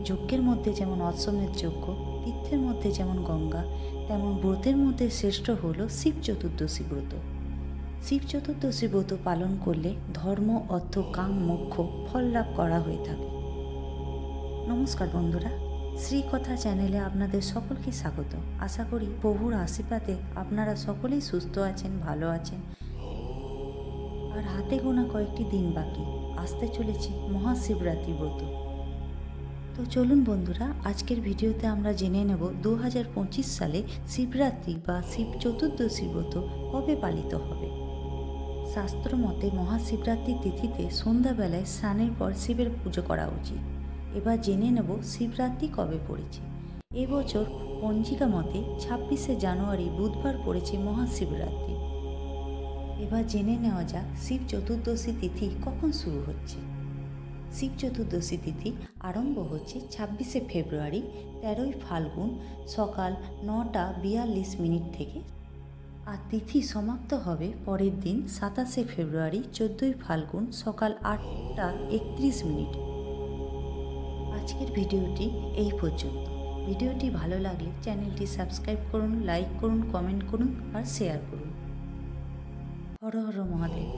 যজ্ঞের মধ্যে যেমন অশ্বমেধ যজ্ঞ, তীর্থের মধ্যে যেমন গঙ্গা, তেমন ব্রতের মধ্যে শ্রেষ্ঠ হল শিব চতুর্দশী ব্রত। শিব চতুর্দশী ব্রত পালন করলে ধর্ম, অর্থ, কাম, মোক্ষ ফল লাভ করা হয়ে থাকে। নমস্কার বন্ধুরা, শ্রীকথা চ্যানেলে আপনাদের সকলকে স্বাগত। আশা করি প্রভুর আশীর্বাদে আপনারা সকলেই সুস্থ আছেন, ভালো আছেন। আর হাতে গোনা কয়েকটি দিন বাকি, আসতে চলেছে মহাশিবরাত্রি ব্রত। তো চলুন বন্ধুরা, আজকের ভিডিওতে আমরা জেনে নেব 2025 সালে শিবরাত্রি বা শিব চতুর্দশী ব্রত কবে পালিত হবে। শাস্ত্র মতে মহাশিবরাত্রির তিথিতে সন্ধ্যাবেলায় স্নানের পর শিবের পুজো করা উচিত। এবার জেনে নেব শিবরাত্রি কবে পড়েছে। এবছর পঞ্জিকা মতে 26শে জানুয়ারি বুধবার পড়েছে মহাশিবরাত্রি। এবার জেনে নেওয়া যাক শিব চতুর্দশী তিথি কখন শুরু হচ্ছে। শিব চতুর্দশী তিথি আরম্ভ হচ্ছে 26শে ফেব্রুয়ারি, 13ই ফাল্গুন সকাল 9:42 থেকে, আর তিথি সমাপ্ত হবে পরের দিন 27শে ফেব্রুয়ারি, 14ই ফাল্গুন সকাল 8:31। আজকের ভিডিওটি এই পর্যন্ত। ভিডিওটি ভালো লাগলে চ্যানেলটি সাবস্ক্রাইব করুন, লাইক করুন, কমেন্ট করুন আর শেয়ার করুন। হর হর মহাদেব।